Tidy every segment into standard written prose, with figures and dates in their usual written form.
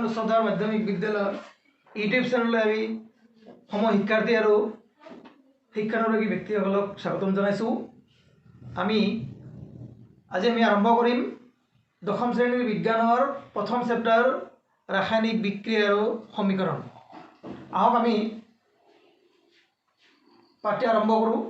উচ্চতৰ মাধ্যমিক বিদ্যালয় ইউটিউব চেনেললৈ আমি সময় শিক্ষাৰ্থী আৰু শিক্ষানুৰাগী ব্যক্তিসকলক স্বাগতম জনাইছোঁ। আমি আৰম্ভ কৰিম দশম শ্ৰেণীৰ বিজ্ঞানৰ প্ৰথম চেপ্টাৰ ৰাসায়নিক বিক্ৰিয়া আৰু সমীকৰণ। আহক আমি পাঠ্য আৰম্ভ কৰোঁ।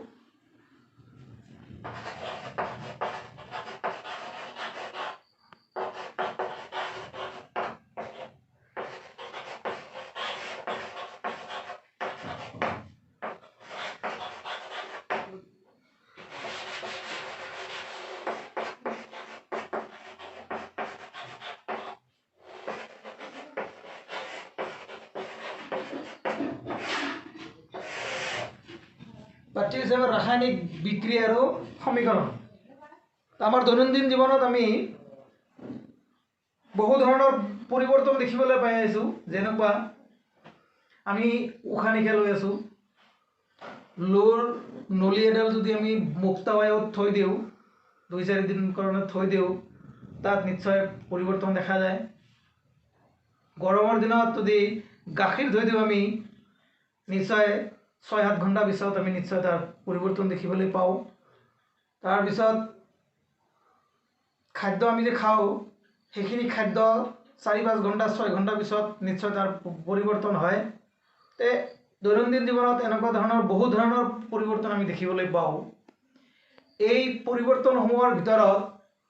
পাঠ্য হিচাপে ৰাসায়নিক বিক্ৰিয়া আৰু সমীকৰণ। আমাৰ দৈনন্দিন জীৱনত আমি বহু ধৰণৰ পৰিৱৰ্তন দেখিবলৈ পাই আছোঁ। যেনেকুৱা আমি উশাহ নিশাহ লৈ আছোঁ, লোৰ নলী এডাল যদি আমি মুক্তাবায়ুত থৈ দিওঁ, 2-4 দিন কাৰণে থৈ দিওঁ, তাত নিশ্চয় পৰিৱৰ্তন দেখা যায়। গৰমৰ দিনত যদি গাখীৰ থৈ দিওঁ আমি, নিশ্চয় 6-7 ঘণ্টা পিছত আমি নিশ্চয় তাৰ পৰিৱৰ্তন দেখিবলৈ পাওঁ। তাৰপিছত খাদ্য আমি যে খাওঁ, সেইখিনি খাদ্য 4-5 ঘণ্টা 6 ঘণ্টা পিছত নিশ্চয় তাৰ পৰিৱৰ্তন হয়। দৈনন্দিন জীৱনত এনেকুৱা ধৰণৰ বহু ধৰণৰ পৰিৱৰ্তন আমি দেখিবলৈ পাওঁ। এই পৰিৱৰ্তনসমূহৰ ভিতৰত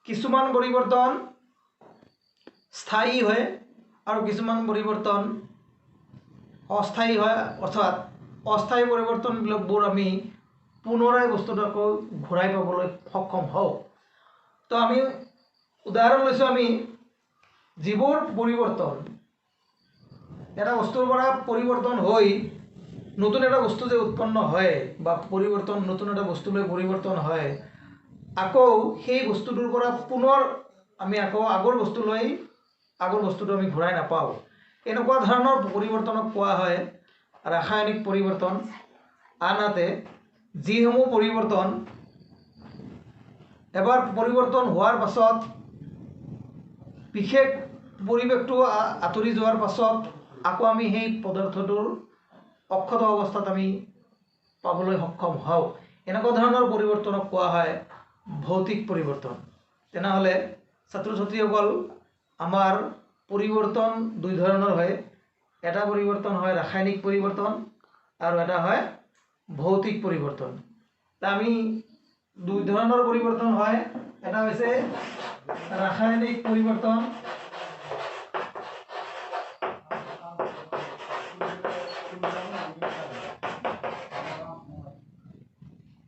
কিছুমান পৰিৱৰ্তন স্থায়ী হয় আৰু কিছুমান পৰিৱৰ্তন অস্থায়ী হয়, অৰ্থাৎ অস্থায়ী পৰিৱৰ্তনবিলাকবোৰ আমি পুনৰাই বস্তুটো আকৌ ঘূৰাই পাবলৈ সক্ষম হওঁ। তো আমি উদাহৰণ লৈছোঁ, আমি যিবোৰ পৰিৱৰ্তন এটা বস্তুৰ পৰা পৰিৱৰ্তন হৈ নতুন এটা বস্তু যে উৎপন্ন হয় বা নতুন এটা বস্তুলৈ পৰিৱৰ্তন হয়, আকৌ সেই বস্তুটোৰ পৰা পুনৰ আমি আকৌ আগৰ বস্তুটো আমি ঘূৰাই নাপাওঁ। এনেকুৱা ধৰণৰ পৰিৱৰ্তনক কোৱা হয় ৰাসায়নিক পৰিৱৰ্তন। আনহাতে যিসমূহ পৰিৱৰ্তন এবাৰ পৰিৱৰ্তন হোৱাৰ পাছত বিশেষ পৰিৱেশটো আঁতৰি যোৱাৰ পাছত আকৌ আমি সেই পদাৰ্থটোৰ অক্ষত অৱস্থাত আমি পাবলৈ সক্ষম হওঁ। এনেকুৱা ধৰণৰ পৰিৱৰ্তনক কোৱা হয় ভৌতিক পৰিৱৰ্তন। তেনেহ'লে ছাত্ৰ ছাত্ৰীসকল, আমাৰ পৰিৱৰ্তন দুই ধৰণৰ হয়। এটা পৰিৱৰ্তন হয় ৰাসায়নিক পৰিৱৰ্তন আৰু এটা হয় ভৌতিক পৰিৱৰ্তন। আমি দুই ধৰণৰ পৰিৱৰ্তন হয়। এটা হৈছে ৰাসায়নিক পৰিৱৰ্তন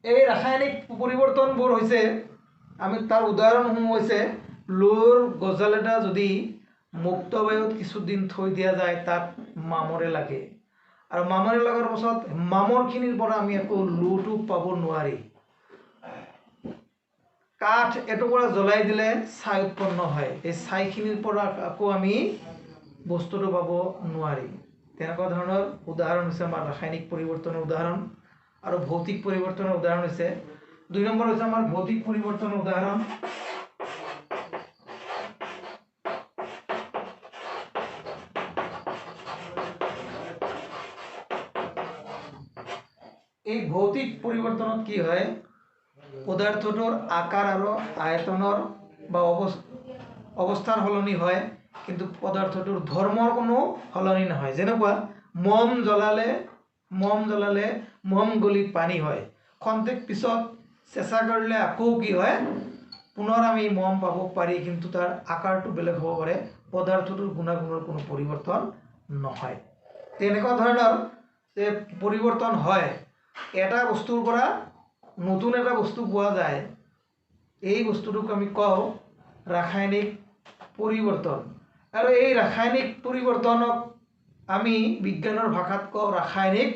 এই ৰাসায়নিক পৰিৱৰ্তনবোৰ হৈছে, আমি তাৰ উদাহৰণসমূহ হৈছে লোৰ গজাল এটা যদি মুক্তবায়ুত কিছুদিন থৈ দিয়া যায়, তাত মামৰে লাগে আৰু মামৰে লগাৰ পাছত মামৰখিনিৰ পৰা আমি আকৌ লোটো পাব নোৱাৰি। কাঠ এটুকুৰা জ্বলাই দিলে ছাই উৎপন্ন হয়, এই ছাইখিনিৰ পৰা আকৌ আমি বস্তুটো পাব নোৱাৰি। তেনেকুৱা ধৰণৰ উদাহৰণ হৈছে আমাৰ ৰাসায়নিক পৰিৱৰ্তনৰ উদাহৰণ। আৰু ভৌতিক পৰিৱৰ্তনৰ উদাহৰণ হৈছে 2 নম্বৰ হৈছে আমাৰ ভৌতিক পৰিৱৰ্তনৰ উদাহৰণ। এই ভৌতিক পৰিৱৰ্তনত কি হয়, পদাৰ্থটোৰ আকাৰ আৰু আয়তনৰ বা অৱস্থাৰ সলনি হয়, কিন্তু পদাৰ্থটোৰ ধৰ্মৰ কোনো সলনি নহয়। যেনেকুৱা মম জ্বলালে মম গলি পানী হয়, খন্তেক পিছত চেঁচা কৰিলে আকৌ কি হয়, পুনৰ আমি মম পাব পাৰি, কিন্তু তাৰ আকাৰটো বেলেগ হ'ব পাৰে, পদাৰ্থটোৰ গুণাগুণৰ কোনো পৰিৱৰ্তন নহয়। তেনেকুৱা ধৰণৰ যে পৰিৱৰ্তন হয়, এটা বস্তুৰ পৰা নতুন এটা বস্তু পোৱা যায়, এই বস্তুটোক আমি কওঁ ৰাসায়নিক পৰিৱৰ্তন। আৰু এই ৰাসায়নিক পৰিৱৰ্তনক আমি বিজ্ঞানৰ ভাষাত কওঁ ৰাসায়নিক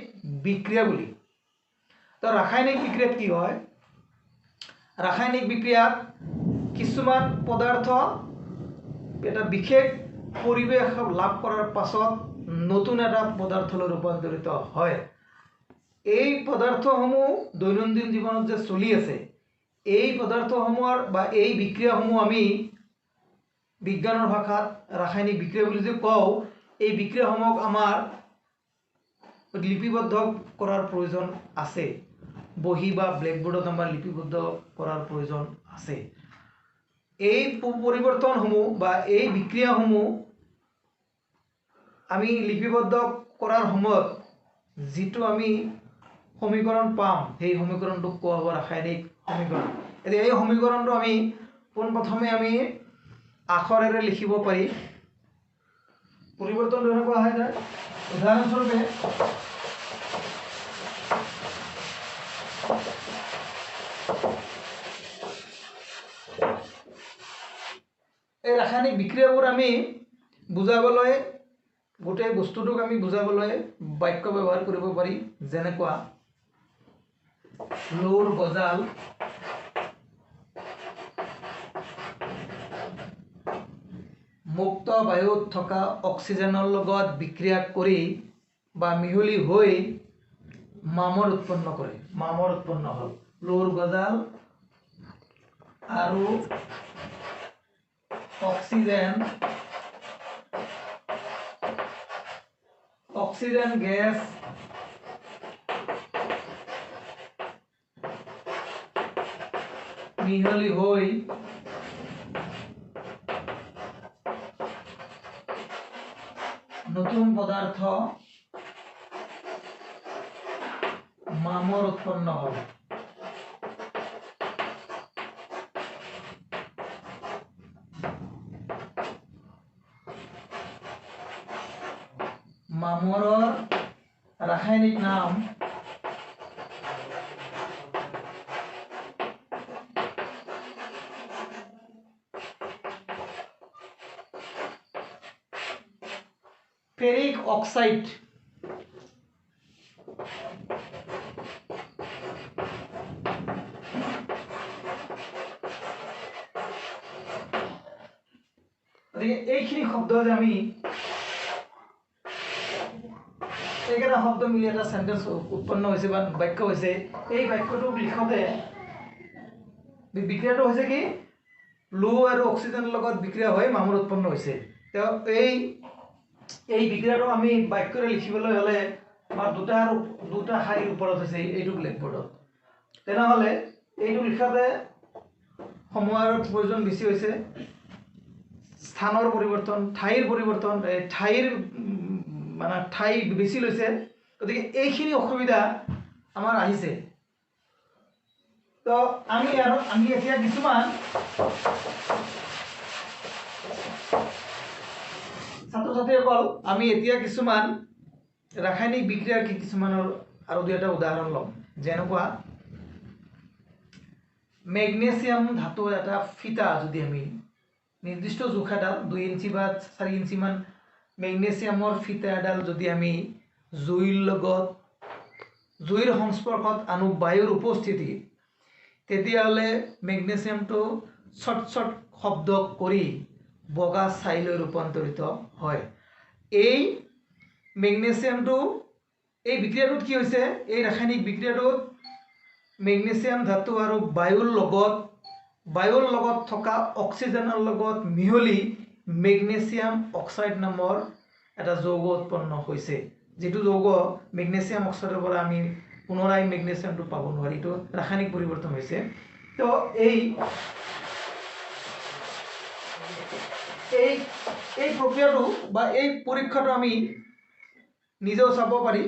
বিক্ৰিয়া বুলি। তো ৰাসায়নিক বিক্ৰিয়াত কি হয়, ৰাসায়নিক বিক্ৰিয়াত কিছুমান পদাৰ্থ এটা বিশেষ পৰিৱেশ লাভ কৰাৰ পাছত নতুন এটা পদাৰ্থলৈ ৰূপান্তৰিত হয়। এই পদাৰ্থসমূহ দৈনন্দিন জীৱনত যে চলি আছে, এই পদাৰ্থসমূহৰ বা এই বিক্ৰিয়াসমূহ আমি বিজ্ঞানৰ ভাষাত ৰাসায়নিক বিক্ৰিয়া বুলি যে কওঁ, এই বিক্ৰিয়াসমূহক আমাৰ লিপিবদ্ধ কৰাৰ প্ৰয়োজন আছে। বহি বা ব্লেকবোৰ্ডত আমাৰ লিপিবদ্ধ কৰাৰ প্ৰয়োজন আছে। এই পৰিৱৰ্তনসমূহ বা এই বিক্ৰিয়াসমূহ আমি লিপিবদ্ধ কৰাৰ সময়ত যিটো আমি সমীকৰণ পাম, সেই সমীকৰণটোক কোৱা হ'ব ৰাসায়নিক সমীকৰণ। এতিয়া এই সমীকৰণটো আমি পোনপ্ৰথমে আমি আখৰেৰে লিখিব পাৰি। পৰিৱৰ্তনটো এনেকুৱা হয় যে উদাহৰণস্বৰূপে এই ৰাসায়নিক বিক্ৰিয়াবোৰ আমি বুজাবলৈ গোটেই বস্তুটোক আমি বুজাবলৈ বাক্য ব্যৱহাৰ কৰিব পাৰি। যেনেকুৱা লৌৰ গজাল মুক্ত বায়ুত থকা অক্সিজেনৰ লগত বিক্ৰিয়া কৰি বা মিহলি হৈ মামৰ উৎপন্ন কৰে। মামৰ উৎপন্ন হ'ল লৌৰ গজাল আৰু অক্সিজেন গেছ মিহলি হৈ নতুন পদাৰ্থ মামৰ উৎপন্ন হ'ল। মামৰৰ ৰাসায়নিক নাম ফেৰিক অক্সাইড। এইখিনি শব্দ যে আমি এইকেইটা শব্দ মিলি এটা সেন্টেন্স উৎপন্ন হৈছে বা বাক্য হৈছে। এই বাক্যটোক লিখোঁতে বিক্ৰিয়াটো হৈছে কি, লৌ আৰু অক্সিজেনৰ লগত বিক্ৰিয়া হৈ মামৰ উৎপন্ন হৈছে। তেওঁ এই বিক্ৰিয়াটো আমি বাক্যৰে লিখিবলৈ হ'লে আমাৰ দুটা শাৰীৰ ওপৰত হৈছে এইটো ব্লেকবোৰ্ডত। তেনেহ'লে এইটো লিখাতে সময়ৰ প্ৰয়োজন বেছি হৈছে। স্থানৰ পৰিৱৰ্তন, ঠাইৰ পৰিৱৰ্তন, ঠাইৰ মানে ঠাই বেছি লৈছে। গতিকে এইখিনি অসুবিধা আমাৰ আহিছে। তো আমি এতিয়া কিছুমান ছাত্ৰ ছাত্ৰীসকল আমি এতিয়া কিছুমান ৰাসায়নিক বিক্ৰিয়াৰ কিছুমানৰ আৰু দুই এটা উদাহৰণ ল'ম। যেনেকুৱা মেগনেছিয়াম ধাতুৰ এটা ফিটা যদি আমি নিৰ্দিষ্ট জোখ এডাল 2 ইঞ্চি বা 4 ইঞ্চিমান মেগনেছিয়ামৰ ফিটা এডাল যদি আমি জুইৰ সংস্পৰ্শত আনো বায়ুৰ উপস্থিতি, তেতিয়াহ'লে মেগনেছিয়ামটো চট শব্দ কৰি বগা ছাইলৈ ৰূপান্তৰিত হয়। এই মেগনেছিয়ামটো এই বিক্ৰিয়াটোত কি হৈছে, এই ৰাসায়নিক বিক্ৰিয়াটোত মেগনেছিয়াম ধাতু আৰু বায়ুৰ লগত থকা অক্সিজেনৰ লগত মিহলি মেগনেছিয়াম অক্সাইড নামৰ এটা যৌগ উৎপন্ন হৈছে। যিটো যৌগ মেগনেছিয়াম অক্সাইডৰ পৰা আমি পুনৰাই মেগনেছিয়ামটো পাব নোৱাৰি। এইটো ৰাসায়নিক পৰিৱৰ্তন হৈছে। তো এই প্ৰক্ৰিয়াটো বা এই পৰীক্ষাটো আমি নিজেও চাব পাৰি।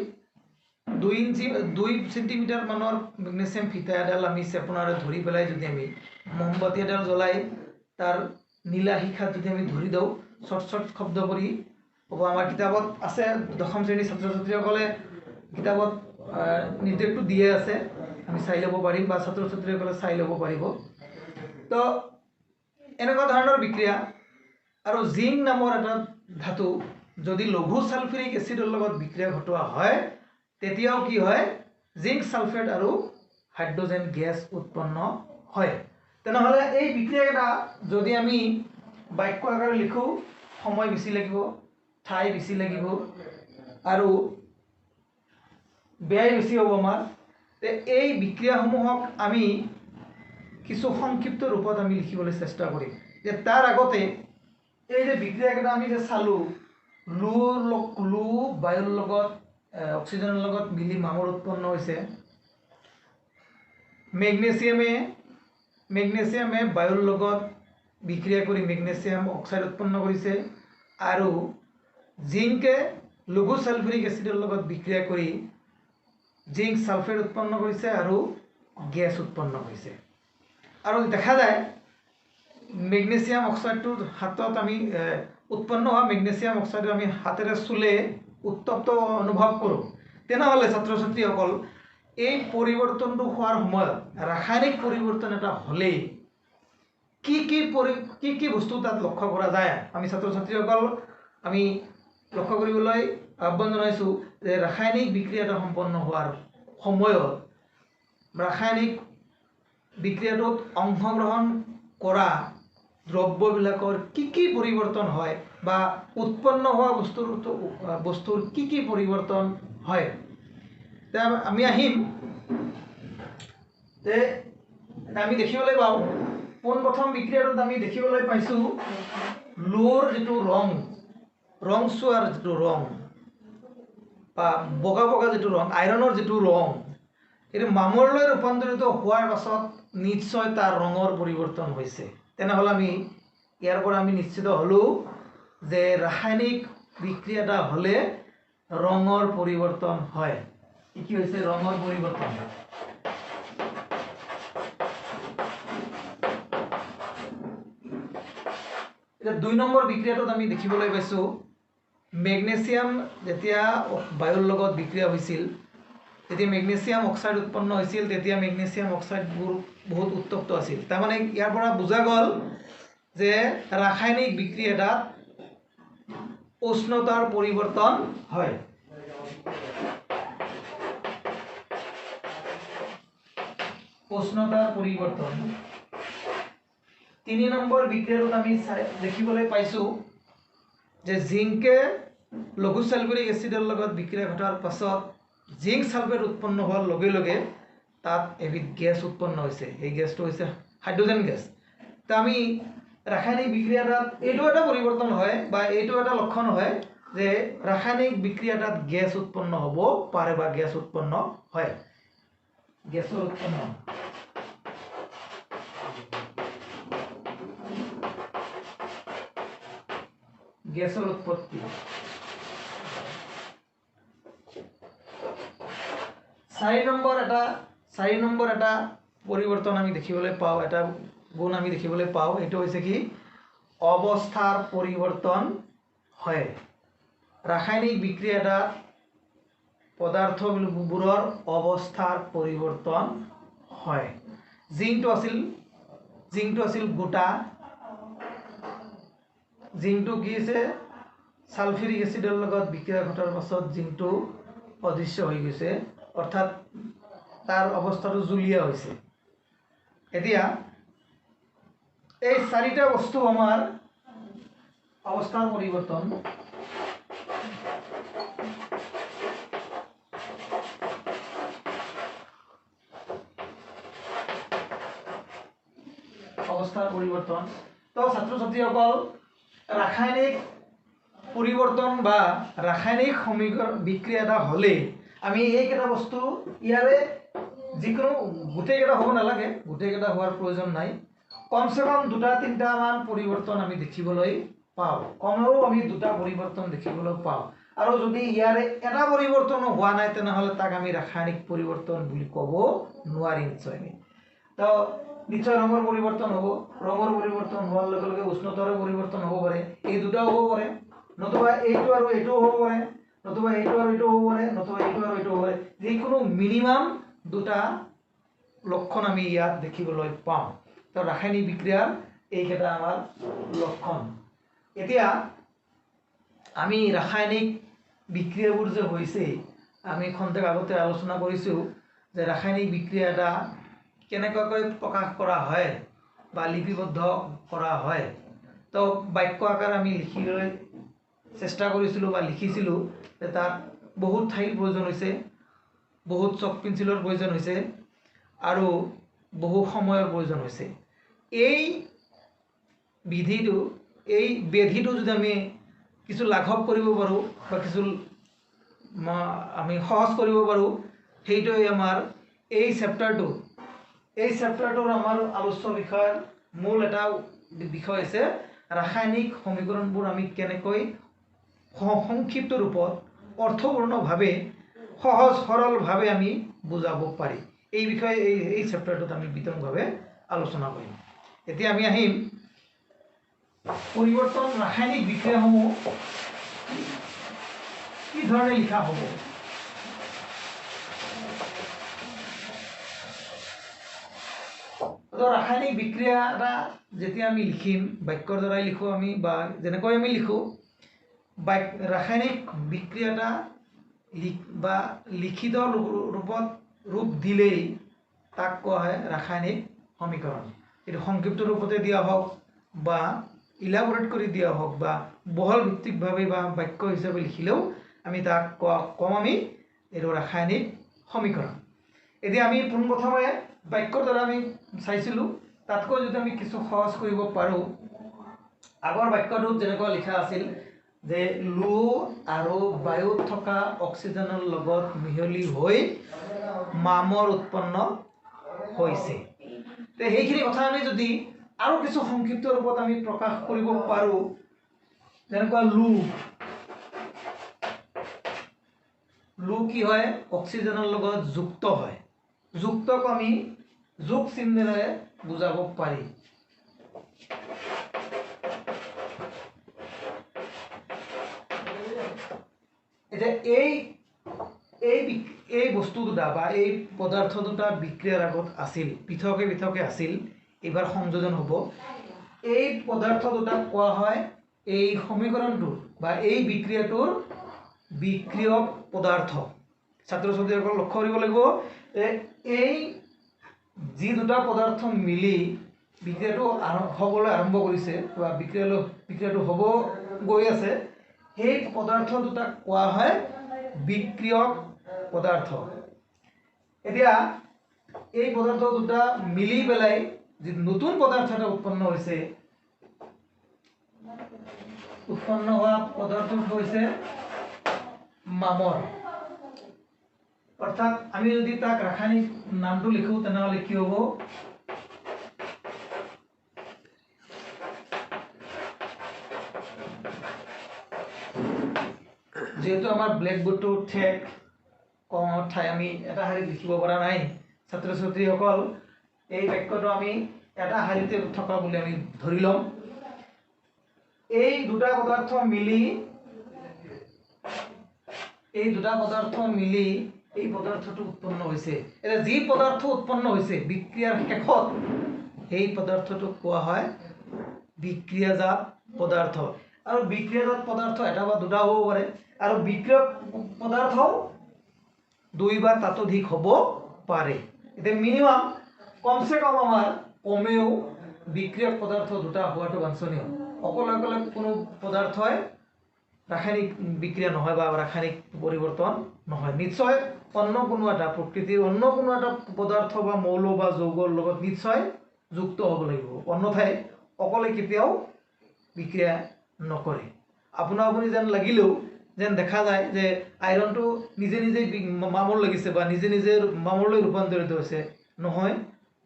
2 চেণ্টিমিটাৰ মানৰ মেগনেছিয়াম ফিটা এডাল আমি চেপনাৰে ধৰি পেলাই যদি আমি মমবাতি এডাল জ্বলাই তাৰ নীলা শিখাত যদি আমি ধৰি দিওঁ, চট শব্দ কৰি হ'ব। আমাৰ কিতাপত আছে, 10ম শ্ৰেণীৰ ছাত্ৰ ছাত্ৰীসকলে কিতাপত নিৰ্দেশটো দিয়ে আছে, আমি চাই ল'ব পাৰিম বা ছাত্ৰ ছাত্ৰীসকলে চাই ল'ব পাৰিব। তো এনেকুৱা ধৰণৰ বিক্ৰিয়া। আৰু জিংক নামৰ এটা ধাতু যদি লঘু ছালফিউৰিক এচিডৰ লগত বিক্ৰিয়া ঘটোৱা হয়, তেতিয়াও কি হয়, জিংক সালফেট আৰু হাইড্ৰোজেন গেছ উৎপন্ন হয়। তেনেহ'লে এই বিক্ৰিয়াটা যদি আমি বাক্য আকাৰে লিখো, সময় বেছি লাগিব, ঠাই বেছি লাগিব আৰু ব্যয় বেছি হ'ব আমাৰ। এই বিক্ৰিয়াসমূহক আমি কিছু সংক্ষিপ্ত ৰূপত আমি লিখিবলৈ চেষ্টা কৰিম। যে তাৰ আগতে এই যে বিক্ৰিয়াকেইটা আমি যে চালোঁ, লু বায়ুৰ লগত অক্সিজেনৰ লগত মিলি মামৰ উৎপন্ন হৈছে। মেগনেছিয়ামে বায়ুৰ লগত বিক্ৰিয়া কৰি মেগনেছিয়াম অক্সাইড উৎপন্ন কৰিছে, আৰু জিংকে লঘু সালফিউৰিক এসিডৰ লগত বিক্ৰিয়া কৰি জিংক সালফেট উৎপন্ন কৰিছে আৰু গেছ উৎপন্ন কৰিছে। আৰু দেখা যায় মেগনেছিয়াম অক্সাইডটোৰ হাতত আমি উৎপন্ন হোৱা মেগনেছিয়াম অক্সাইড আমি হাতেৰে চুলে উত্তপ্ত অনুভৱ কৰোঁ। তেনেহ'লে ছাত্ৰ ছাত্ৰীসকল এই পৰিৱৰ্তনটো হোৱাৰ সময়ত ৰাসায়নিক পৰিৱৰ্তন এটা হ'লেই কি কি বস্তু তাত লক্ষ্য কৰা যায়, আমি ছাত্ৰ ছাত্ৰীসকল আমি লক্ষ্য কৰিবলৈ আহ্বান জনাইছোঁ যে ৰাসায়নিক বিক্ৰিয়া এটা সম্পন্ন হোৱাৰ সময়ত ৰাসায়নিক বিক্ৰিয়াটোত অংশগ্ৰহণ কৰা দ্ৰব্যবিলাকৰ কি পৰিৱৰ্তন হয় বা উৎপন্ন হোৱা বস্তুৰ কি পৰিৱৰ্তন হয়। আমি আহিম যে আমি দেখিবলৈ পাওঁ পোনপ্ৰথম বিক্ৰিয়াটোত আমি দেখিবলৈ পাইছোঁ লুৰ যিটো ৰংচোৱাৰ যিটো ৰং বা বগা বগা যিটো ৰং, আইৰণৰ যিটো ৰং, এইটো মামৰলৈ ৰূপান্তৰিত হোৱাৰ পাছত নিশ্চয় তাৰ ৰঙৰ পৰিৱৰ্তন হৈছে। তেনেহ'লে আমি ইয়াৰ পৰা আমি নিশ্চিত হ'লোঁ যে ৰাসায়নিক বিক্ৰিয়া এটা হ'লে ৰঙৰ পৰিৱৰ্তন হয়। কি হৈছে ৰঙৰ পৰিৱৰ্তন? এতিয়া 2 নম্বৰ বিক্ৰিয়াটোত আমি দেখিবলৈ পাইছোঁ মেগনেছিয়াম যেতিয়া বায়ুৰ লগত বিক্ৰিয়া হৈছিল, যেতিয়া মেগনেছিয়াম অক্সাইড উৎপন্ন হৈছিল, তেতিয়া মেগনেছিয়াম অক্সাইডবোৰ বহুত উত্তপ্ত আছিল। তাৰমানে ইয়াৰ পৰা বুজা গ'ল যে ৰাসায়নিক বিক্ৰিয়া এটাত উষ্ণতাৰ পৰিৱৰ্তন হয়। উষ্ণতাৰ পৰিৱৰ্তন। 3 নম্বৰ বিক্ৰিয়াটোত আমি দেখিবলৈ পাইছোঁ যে জিংকে লঘু সালফিউৰিক এসিডৰ লগত বিক্ৰিয়া ঘটাৰ পাছত জিংক সালফেট উৎপন্ন হোৱাৰ লগে লগে তাত এবিধ গেছ উৎপন্ন হৈছে। এই গেছটো হৈছে হাইড্ৰোজেন গেছ। তো আমি ৰাসায়নিক বিক্ৰিয়াটাত এইটো এটা পৰিৱৰ্তন হয় বা এইটো এটা লক্ষণ হয় যে ৰাসায়নিক বিক্ৰিয়াটাত গেছ উৎপন্ন হ'ব পাৰে বা গেছ উৎপন্ন হয়। গেছৰ উৎপন্ন গেছৰ উৎপত্তি। 4 নম্বৰ এটা পৰিৱৰ্তন আমি দেখিবলৈ পাওঁ, এটা গুণ আমি দেখিবলৈ পাওঁ, এইটো হৈছে কি অৱস্থাৰ পৰিৱৰ্তন হয়। ৰাসায়নিক বিক্ৰিয়া এটা পদাৰ্থবোৰৰ অৱস্থাৰ পৰিৱৰ্তন হয়। জিংকটো আছিল গোটা, জিংকটো কি হৈছে সালফিউৰিক এসিডৰ লগত বিক্ৰিয়া ঘটাৰ পাছত জিংকটো অদৃশ্য হৈ গৈছে, অৰ্থাৎ তাৰ অৱস্থাটো জুলীয়া হৈছে। এতিয়া এই 4টা বস্তু আমাৰ অৱস্থাৰ পৰিৱৰ্তন। অৱস্থাৰ পৰিৱৰ্তন। তো ছাত্ৰ ছাত্ৰীসকল ৰাসায়নিক পৰিৱৰ্তন বা ৰাসায়নিক সমীকৰণ বিক্ৰিয়া এটা হ'লে আমি এইকেইটা বস্তু ইয়াৰে যিকোনো গোটেইকেইটা হ'ব নালাগে, গোটেইকেইটা হোৱাৰ প্ৰয়োজন নাই, কমচে কম 2-3টা মান পৰিৱৰ্তন আমি দেখিবলৈ পাওঁ, কমেও আমি 2টা পৰিৱৰ্তন দেখিবলৈ পাওঁ। আৰু যদি ইয়াৰে এটা পৰিৱৰ্তনো হোৱা নাই তেনেহ'লে তাক আমি ৰাসায়নিক পৰিৱৰ্তন বুলি ক'ব নোৱাৰিম নিশ্চয়। তো নিশ্চয় ৰঙৰ পৰিৱৰ্তন হ'ব, ৰঙৰ পৰিৱৰ্তন হোৱাৰ লগে লগে উষ্ণতাৰো পৰিৱৰ্তন হ'ব পাৰে, এই দুটাও হ'ব পাৰে, নতুবা এইটো আৰু এইটোও হ'ব পাৰে, নতুবা এইটো আৰু এইটো হ'ব পাৰে, নতুবা এইটো আৰু এইটো হ'ব পাৰে। যিকোনো মিনিমাম 2টা লক্ষণ আমি ইয়াত দেখিবলৈ পাওঁ। তো ৰাসায়নিক বিক্ৰিয়াৰ এইকেইটা আমাৰ লক্ষণ। এতিয়া আমি ৰাসায়নিক বিক্ৰিয়াবোৰ যে হৈছে আমি খন্তেক আগতে আলোচনা কৰিছোঁ যে ৰাসায়নিক বিক্ৰিয়া এটা কেনেকুৱাকৈ প্ৰকাশ কৰা হয় বা লিপিবদ্ধ কৰা হয়। তো বাক্য আকাৰ আমি লিখিবলৈ চেষ্টা কৰিছিলোঁ বা লিখিছিলোঁ যে তাত বহুত ঠাইৰ প্ৰয়োজন হৈছে, বহুত চক পেঞ্চিলৰ প্ৰয়োজন হৈছে আৰু বহু সময়ৰ প্ৰয়োজন হৈছে। এই বিধিটো এই ব্যাধিটো যদি আমি কিছু লাঘৱ কৰিব পাৰোঁ বা কিছু আমি সহজ কৰিব পাৰোঁ, সেইটোৱে আমাৰ এই চেপ্টাৰটোৰ আমাৰ আলোচ্য বিষয়ৰ মূল এটা বিষয় হৈছে ৰাসায়নিক সমীকৰণবোৰ আমি কেনেকৈ সংক্ষিপ্ত ৰূপত অৰ্থপূৰ্ণভাৱে সহজ সৰলভাৱে আমি বুজাব পাৰি, এই বিষয়ে এই চেপ্টাৰটোত আমি বিতংভাৱে আলোচনা কৰিম। এতিয়া আমি আহিম পৰিৱৰ্তন ৰাসায়নিক বিক্ৰিয়াসমূহ কি ধৰণে লিখা হ'ব। ৰাসায়নিক বিক্ৰিয়া এটা যেতিয়া আমি লিখিম, বাক্যৰ দ্বাৰাই লিখোঁ আমি বা যেনেকৈ আমি লিখোঁ, ৰাসায়নিক বিক্ৰিয়া এটা বা লিখিত ৰূপ দিলেই তাক কোৱা হয় ৰাসায়নিক সমীকৰণ। এইটো সংক্ষিপ্ত ৰূপতে দিয়া হওক বা ইলাবৰেট কৰি দিয়া হওক বা বহল ভিত্তিকভাৱে বা বাক্য হিচাপে লিখিলেও আমি তাক কম আমি এইটো ৰাসায়নিক সমীকৰণ। এতিয়া আমি পোনপ্ৰথমে বাক্যৰ দ্বাৰা আমি চাইছিলোঁ, তাতকৈ যদি আমি কিছু সহজ কৰিব পাৰোঁ, আগৰ বাক্যটোত যেনেকুৱা লিখা আছিল যে লো আৰু বায়ুত থকা অক্সিজেনৰ লগত মিহলি হৈ মামৰ উৎপন্ন হৈছে। সেইখিনি কথা আমি যদি আৰু কিছু সংক্ষিপ্ত ৰূপত আমি প্ৰকাশ কৰিব পাৰোঁ, যেনেকুৱা লো কি হয়, অক্সিজেনৰ লগত যুক্ত হয়, যুক্তক আমি যোগ চিহ্নেৰে বুজাব পাৰি। এতিয়া এই বস্তু দুটা বা এই পদাৰ্থ দুটা বিক্ৰিয়াৰ আগত আছিল, পৃথকে আছিল, এইবাৰ সংযোজন হ'ব। এই পদাৰ্থ দুটাক কোৱা হয়, এই সমীকৰণটোৰ বা এই বিক্ৰিয়াটোৰ বিক্ৰিয়ক পদাৰ্থ। ছাত্ৰ ছাত্ৰীসকল লক্ষ্য কৰিব লাগিব যে এই যি দুটা পদাৰ্থ মিলি বিক্ৰিয়াটো হ'বলৈ আৰম্ভ কৰিছে বা বিক্ৰিয়াটো হ'ব গৈ আছে, সেই পদাৰ্থ দুটাক কোৱা হয় বিক্ৰিয়ক পদাৰ্থ। এতিয়া এই পদাৰ্থ দুটা মিলি পেলাই যি নতুন পদাৰ্থ এটা উৎপন্ন হোৱা পদাৰ্থটো হৈছে মামৰ। অৰ্থাৎ আমি যদি তাক ৰাসায়নিক নামটো লিখোঁ, তেনেহ'লে কি হ'ব, যেহেতু আমাৰ ব্লেকবোৰ্ডটো ঠেক কম ঠাই আমি এটা শাৰীত লিখিব পৰা নাই, ছাত্ৰ ছাত্ৰীসকল এই বাক্যটো আমি এটা শাৰীতে থকা বুলি আমি ধৰি ল'ম। এই দুটা পদাৰ্থ মিলি এই পদাৰ্থটো উৎপন্ন হৈছে। এতিয়া যি পদাৰ্থ উৎপন্ন হৈছে বিক্ৰিয়াৰ শেষত, সেই পদাৰ্থটোক কোৱা হয় বিক্ৰিয়াজাত পদাৰ্থ। আৰু বিক্ৰিয়াজাত পদাৰ্থ এটা বা দুটা হ'ব পাৰে, আৰু বিক্ৰিয়ক পদাৰ্থও দুই বা ততোধিক হ'ব পাৰে। এতিয়া মিনিমাম কমচে কম আমাৰ কমেও বিক্ৰিয়ক পদাৰ্থ দুটা হোৱাটো বাঞ্ছনীয়। অকলে কোনো পদাৰ্থই ৰাসায়নিক বিক্ৰিয়া নহয় বা ৰাসায়নিক পৰিৱৰ্তন নহয়। নিশ্চয় অন্য কোনো এটা প্ৰকৃতিৰ অন্য কোনো এটা পদাৰ্থ বা মৌল বা যৌগৰ লগত নিশ্চয় যুক্ত হ'ব লাগিব, অন্যথাই অকলে কেতিয়াও বিক্ৰিয়া নকৰে। আপুনি যেন লাগিলেও যেন দেখা যায় যে আইৰণটো নিজে মামৰ লাগিছে বা নিজে মামৰলৈ ৰূপান্তৰিত হৈছে, নহয়,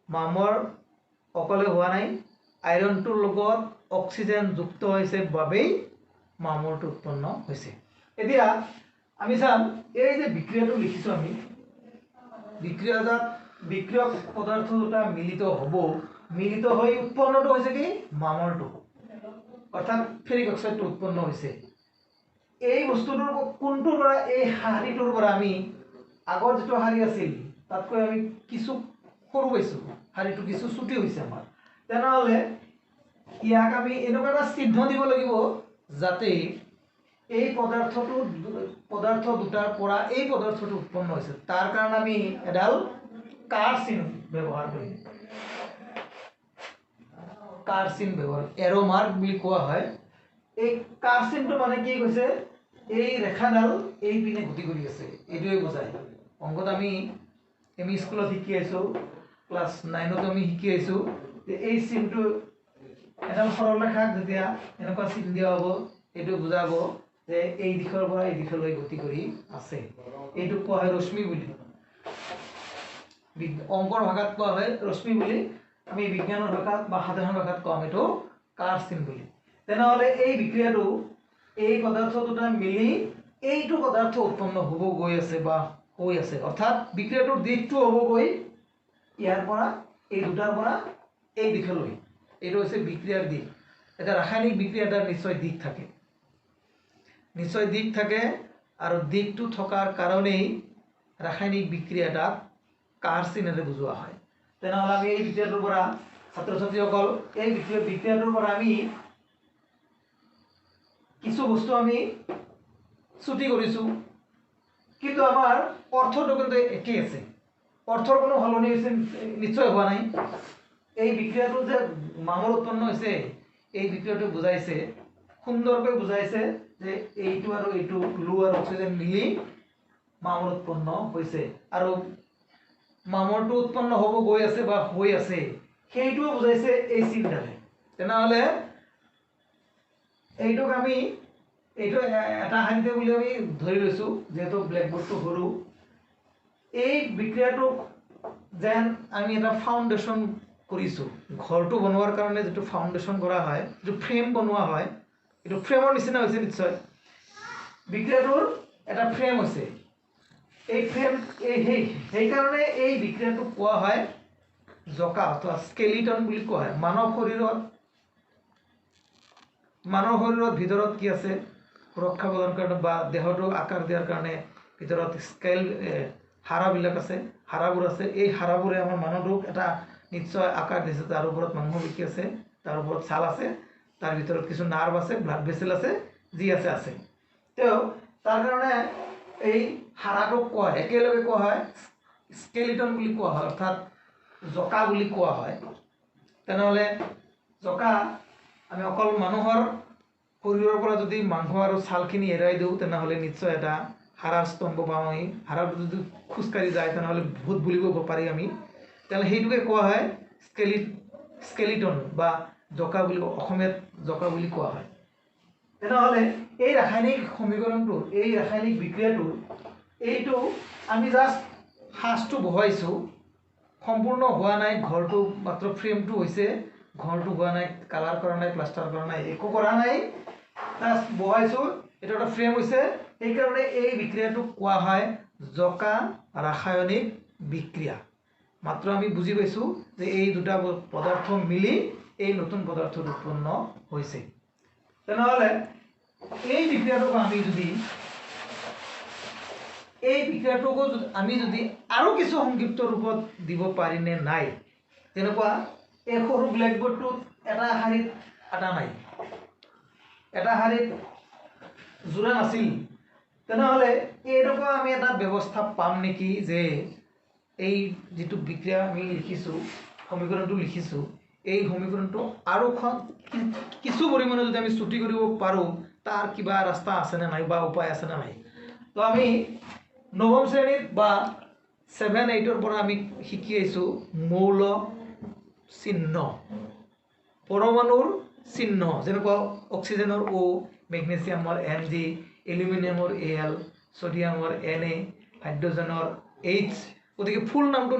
মামৰ অকলে হোৱা নাই, আইৰণটোৰ লগত অক্সিজেন যুক্ত হৈছে বাবেই মামৰটো উৎপন্ন হৈছে। এতিয়া আমি চাম, এই যে বিক্ৰিয়াটো লিখিছোঁ আমি, বিক্ৰিয়ক পদাৰ্থ দুটা মিলিত হৈ উৎপন্নটো হৈছে কি, মামৰটো, অৰ্থাৎ ফেৰিক অক্সাইডটো উৎপন্ন হৈছে। এই বস্তুটোৰ কোনটোৰ পৰা, এই শাৰীটোৰ পৰা আমি আগৰ যিটো শাৰী আছিল তাতকৈ আমি কিছু সৰু পাইছোঁ, শাৰীটো কিছু চুটি হৈছে আমাৰ, তেনেহ'লে ইয়াক আমি এনেকুৱা এটা চিহ্ন দিব লাগিব যাতে এই পদাৰ্থ দুটাৰ পৰা এই পদাৰ্থটো উৎপন্ন হৈছে। তাৰ কাৰণে আমি এডাল কাৰ চিন ব্যৱহাৰ কৰিম। কাৰ চিন ব্যৱহাৰ, এৰ' মাৰ্ক বুলি কোৱা হয়। এই কাৰ চিনটো মানে কি কৈছে, এই ৰেখাডাল এই পিনে গতি কৰি আছে, এইটোৱে বুজায়। অংকত আমি স্কুলত শিকি আহিছোঁ, ক্লাছ 9ত আমি শিকি আহিছোঁ যে এই চিনটো এডাল সৰলৰেখাক যেতিয়া এনেকুৱা চিন দিয়া হ'ব এইটো বুজাব যে এই দিশৰ পৰা এই দিশলৈ গতি কৰি আছে। এইটো কোৱা হয় ৰশ্মি বুলি, অংকৰ ভাষাত কোৱা হয় ৰশ্মি বুলি, আমি বিজ্ঞানৰ ভাষাত বা সাধাৰণ ভাষাত কম এইটো কাৰ চিন বুলি। তেনেহ'লে এই বিক্ৰিয়াটো এই পদাৰ্থ দুটা মিলি এইটো পদাৰ্থ উৎপন্ন হ'ব গৈ আছে বা হৈ আছে, অৰ্থাৎ বিক্ৰিয়াটোৰ দিশটো হ'বগৈ ইয়াৰ পৰা এই দুটাৰ পৰা এই দিশলৈ। এইটো হৈছে বিক্ৰিয়াৰ দিশ। এটা ৰাসায়নিক বিক্ৰিয়া এটাৰ নিশ্চয় দিশ থাকে, নিশ্চয় দিশ থাকে, আৰু দিশটো থকাৰ কাৰণেই ৰাসায়নিক বিক্ৰিয়াটাক কাৰ চিনেৰে বুজোৱা হয়। তেনেহ'লে আমি এই বিক্ৰিয়াটোৰ পৰা ছাত্ৰ ছাত্ৰীসকল এই বিক্ৰিয়াটোৰ পৰা আমি কিছু বস্তু আমি ছুটি কৰিছোঁ, কিন্তু আমাৰ অৰ্থটো কিন্তু একেই আছে, অৰ্থৰ কোনো সলনি হৈছে নিশ্চয় হোৱা নাই। এই বিক্ৰিয়াটো যে মামৰ উৎপন্ন হৈছে, এই বিক্ৰিয়াটো বুজাইছে, সুন্দৰকৈ বুজাইছে যে এইটো আৰু এইটো গ্লু আৰু অক্সিজেন মিলি মামৰ উৎপন্ন হৈছে, আৰু মামৰটো উৎপন্ন হ'ব গৈ আছে বা হৈ আছে সেইটোও বুজাইছে এই চিনডালে। তেনেহ'লে এইটোক আমি এইটো এটা শাৰীতে বুলি আমি ধৰি লৈছোঁ, যিহেতু ব্লেকবোৰ্ডটো সৰু। এই বিক্ৰিয়াটোক যেন আমি এটা ফাউণ্ডেশ্যন কৰিছোঁ, ঘৰটো বনোৱাৰ কাৰণে যিটো ফাউণ্ডেশ্যন কৰা হয়, যিটো ফ্ৰেম বনোৱা হয়, এইটো ফ্ৰেমৰ নিচিনা হৈছে নিশ্চয়। বিক্ৰিয়াটোৰ এটা ফ্ৰেম হৈছে, এই ফ্ৰেম সেইকাৰণে এই বিক্ৰিয়াটোক কোৱা হয় জকা অথবা স্কেলিটন বুলি কোৱা হয়। মানৱ শৰীৰত ভিতৰত কি আছে, সুৰক্ষা প্ৰদানৰ কাৰণে বা দেহটো আকাৰ দিয়াৰ কাৰণে ভিতৰত হাড়বিলাক আছে, হাড়বোৰ আছে। এই হাড়বোৰে আমাৰ মানুহটোক এটা নিশ্চয় আকাৰ দিছে, তাৰ ওপৰত মাংস পেশী আছে, তাৰ ওপৰত ছাল আছে, তাৰ ভিতৰত কিছু নাৰ্ভ আছে, ব্লাড ভেছেল আছে, যি আছে আছে। তেওঁ তাৰ কাৰণে এই হাড়টোক কোৱা হয়, একেলগে কোৱা হয় স্কেলিটন বুলি কোৱা হয়, অৰ্থাৎ জকা বুলি কোৱা হয়। তেনেহ'লে জকা আমি অকল মানুহৰ শৰীৰৰ পৰা যদি মাংস আৰু ছালখিনি এৰাই দিওঁ, তেনেহ'লে নিশ্চয় এটা হাড়ৰ স্তম্ভ পাওঁ আমি। হাড়টো যদি খোজকাঢ়ি যায় তেনেহ'লে ভূত বুলিব পাৰি আমি। তেনেহ'লে সেইটোকে কোৱা হয় স্কেলিটন বা জকা বুলি, অসমীয়াত জকা বুলি কোৱা হয়। তেনেহ'লে এই ৰাসায়নিক সমীকৰণটো, এই ৰাসায়নিক বিক্ৰিয়াটো, এইটো আমি জাষ্ট সাজটো বহাইছোঁ, সম্পূৰ্ণ হোৱা নাই। ঘৰটো মাত্ৰ ফ্ৰেমটো হৈছে, ঘৰটো হোৱা নাই, কালাৰ কৰা নাই, প্লাষ্টাৰ কৰা নাই, একো কৰা নাই, জাষ্ট বহাইছোঁ, এইটো এটা ফ্ৰেম হৈছে। সেইকাৰণে এই বিক্ৰিয়াটোক কোৱা হয় জকা ৰাসায়নিক বিক্ৰিয়া। মাত্ৰ আমি বুজি পাইছোঁ যে এই দুটা পদাৰ্থ মিলি এই নতুন পদাৰ্থটো উৎপন্ন হৈছে। তেনেহ'লে এই বিক্ৰিয়াটোক আমি যদি আৰু কিছু সংক্ষিপ্ত ৰূপত দিব পাৰিনে নাই, যেনেকুৱা এই সৰু ব্লেকবোৰ্ডটোত এটা শাৰীত আটা নাই, এটা শাৰীত যোৰা নাছিল, তেনেহ'লে এনেকুৱা আমি এটা ব্যৱস্থা পাম নেকি যে এই যিটো বিক্ৰিয়া আমি লিখিছোঁ, সমীকৰণটো লিখিছোঁ, এই সমীকৰণটো আৰু কিছু পৰিমাণে যদি আমি ছুটি কৰিব পাৰোঁ, তাৰ কিবা ৰাস্তা আছেনে নাই বা উপায় আছেনে নাই। তো আমি নৱম শ্ৰেণীত বা 7-8ৰ পৰা আমি শিকি আহিছোঁ মৌল চিহ্ন, পৰমাণুৰ চিহ্ন, যেনেকুৱা অক্সিজেনৰ O, মেগনেছিয়ামৰ Mg, এলুমিনিয়ামৰ Al, ছডিয়ামৰ Na, হাইড্ৰজেনৰ H। গতিকে ফুল নামটো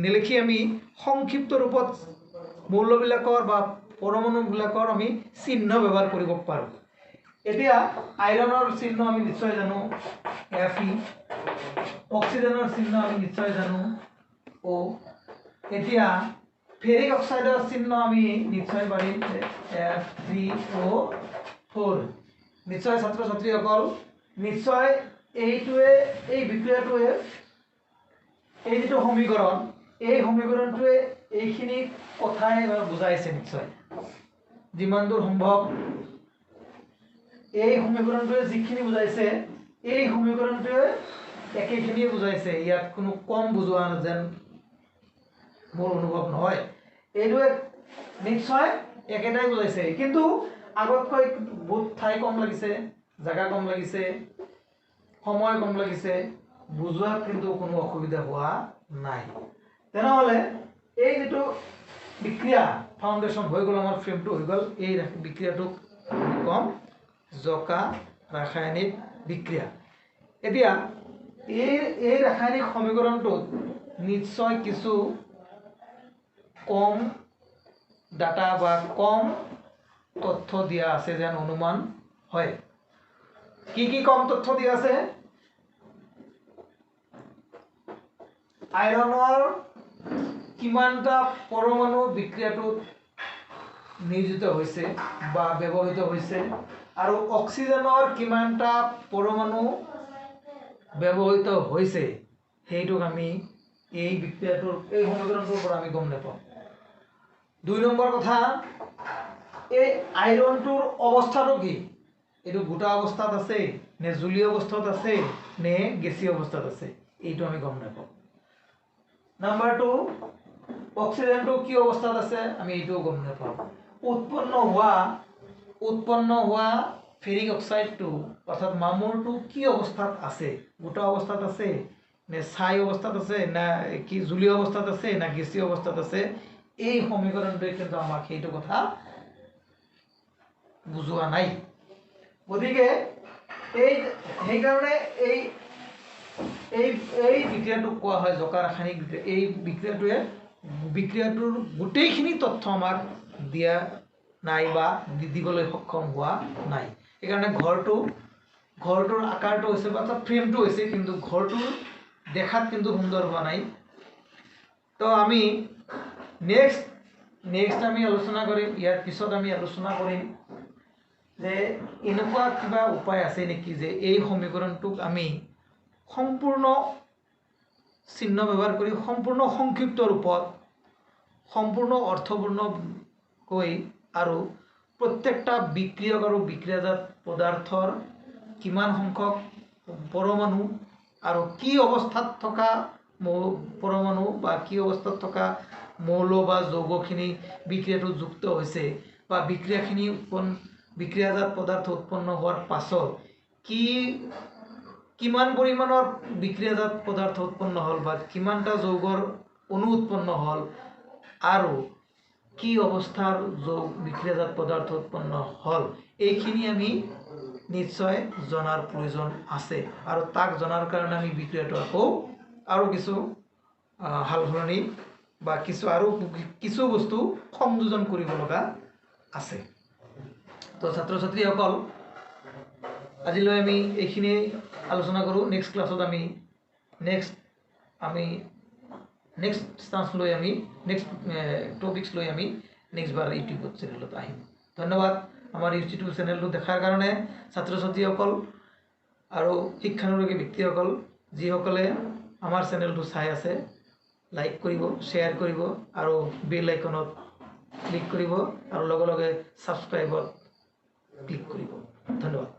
নিলিখি আমি সংক্ষিপ্ত ৰূপত মৌলবিলাকৰ বা পৰমাণুবিলাকৰ আমি চিহ্ন ব্যৱহাৰ কৰিব পাৰোঁ। এতিয়া আইৰণৰ চিহ্ন আমি নিশ্চয় জানো Fe, অক্সিজেনৰ চিহ্ন আমি নিশ্চয় জানো O। এতিয়া ফেৰিক অক্সাইডৰ চিহ্ন আমি নিশ্চয় পাৰিম F3O4। নিশ্চয় ছাত্ৰ ছাত্ৰীসকল, নিশ্চয় এই বিক্ৰিয়াটোৱে, এই যিটো সমীকৰণ, এই সমীকৰণটোৱে এইখিনি কথাই বুজাইছে নিশ্চয়। যিমান দূৰ সম্ভৱ এই সমীকৰণটোৱে যিখিনি বুজাইছে, এই সমীকৰণটোৱে একেখিনিয়ে বুজাইছে, ইয়াত কোনো কম বুজোৱা যেন মোৰ অনুভৱ নহয়। এইটোৱে নিশ্চয় একেটাই বুজাইছে, কিন্তু আগতকৈ বহুত ঠাই কম লাগিছে, জাগা কম লাগিছে, সময় কম লাগিছে, বুজোৱাত কিন্তু কোনো অসুবিধা হোৱা নাই। তেনেহ'লে এই যিটো বিক্রিয়া ফাউন্ডেশন হয়ে গেল আমার ফ্রেমটো হয়ে গেল এই বিক্রিয়াটোক কম জকা রাসায়নিক বিক্রিয়া এতিয়া এই রাসায়নিক সমীকৰণটোত নিশ্চয় কিছু কম ডাটা বা কম তথ্য দিয়া আছে যেন অনুমান হয় কি কম তথ্য দিয়া আছে আইৰণৰ কিমানটা পৰমাণু বিক্ৰিয়াটোত নিয়োজিত হৈছে বা ব্যৱহৃত হৈছে আৰু অক্সিজেনৰ কিমানটা পৰমাণু ব্যৱহৃত হৈছে সেইটোক আমি এই বিক্ৰিয়াটোৰ এই সমীকৰণটোৰ পৰা আমি গম নাপাওঁ 2 নম্বৰ কথা এই আইৰণটোৰ অৱস্থাটো কি এইটো গোটা অৱস্থাত আছে নে জলীয় অৱস্থাত আছে নে গেছীয় অৱস্থাত আছে এইটো আমি গম নাপাওঁ নাম্বাৰ 2 অক্সিজেনটো কি অৱস্থাত আছে আমি এইটো গম নাপাওঁ উৎপন্ন হোৱা ফেৰিক অক্সাইডটো অৰ্থাৎ মামুৰটো কি অৱস্থাত আছে গোটা অৱস্থাত আছে নে ছাই অৱস্থাত আছে না কি জলীয় অৱস্থাত আছে না গেছীয় অৱস্থাত আছে এই সমীকৰণটোৱে কিন্তু আমাক সেইটো কথা বুজোৱা নাই গতিকে সেইকাৰণে এই বিক্ৰিয়াটোক কোৱা হয় জকা ৰাসায়নিক বিক্ৰিয়া এই বিক্ৰিয়াটোৰ গোটেইখিনি তথ্য আমাক দিয়া নাই বা দিবলৈ সক্ষম হোৱা নাই সেইকাৰণে ঘৰটোৰ আকাৰটো হৈছে বা ফ্ৰেমটো হৈছে কিন্তু ঘৰটোৰ দেখাত কিন্তু সুন্দৰ হোৱা নাই তো আমি নেক্সট আমি আলোচনা কৰিম ইয়াৰ পিছত আমি আলোচনা কৰিম যে এনেকুৱা কিবা উপায় আছে নেকি যে এই সমীকৰণটোক আমি সম্পূৰ্ণ চিহ্ন ব্যৱহাৰ কৰি সম্পূৰ্ণ সংক্ষিপ্ত ৰূপত সম্পূৰ্ণ অৰ্থপূৰ্ণকৈ আৰু প্ৰত্যেকটা বিক্ৰিয়ক আৰু বিক্ৰিয়াজাত পদাৰ্থৰ কিমান সংখ্যক পৰমাণু আৰু কি অৱস্থাত থকা পৰমাণু বা কি অৱস্থাত থকা মৌল বা যৌগখিনি বিক্ৰিয়াটোত যুক্ত হৈছে বা বিক্ৰিয়াখিনি বিক্ৰিয়াজাত পদাৰ্থ উৎপন্ন হোৱাৰ পাছত কিমান পৰিমাণৰ বিক্ৰিয়াজাত পদাৰ্থ উৎপন্ন হ'ল বা কিমানটা যৌগৰ অণু উৎপন্ন হ'ল আৰু কি অৱস্থাৰ বিক্ৰিয়াজাত পদাৰ্থ উৎপন্ন হ'ল এইখিনি আমি নিশ্চয় জনাৰ প্ৰয়োজন আছে আৰু তাক জনাৰ কাৰণে আমি বিক্ৰিয়াটো আকৌ আৰু কিছু সালসলনি বা কিছু বস্তু সংযোজন কৰিব লগা আছে তো ছাত্ৰ ছাত্ৰীসকল আজিলৈ আমি এইখিনি আলোচনা কৰোঁ নেক্সট ক্লাছত আমি নেক্সট চান্স লৈ আমি নেক্সট টপিকস লৈ আমি নেক্সট বাৰ ইউটিউব চেনেলত আহিম ধন্যবাদ আমাৰ ইউটিউব চেনেলটো দেখাৰ কাৰণে ছাত্ৰ ছাত্ৰীসকল আৰু শিক্ষানুৰাগী ব্যক্তিসকল যিসকলে আমাৰ চেনেলটো চাই আছে লাইক কৰিব শ্বেয়াৰ কৰিব আৰু বেল আইকনত ক্লিক কৰিব আৰু লগে লগে ছাবস্ক্ৰাইবত ক্লিক কৰিব ধন্যবাদ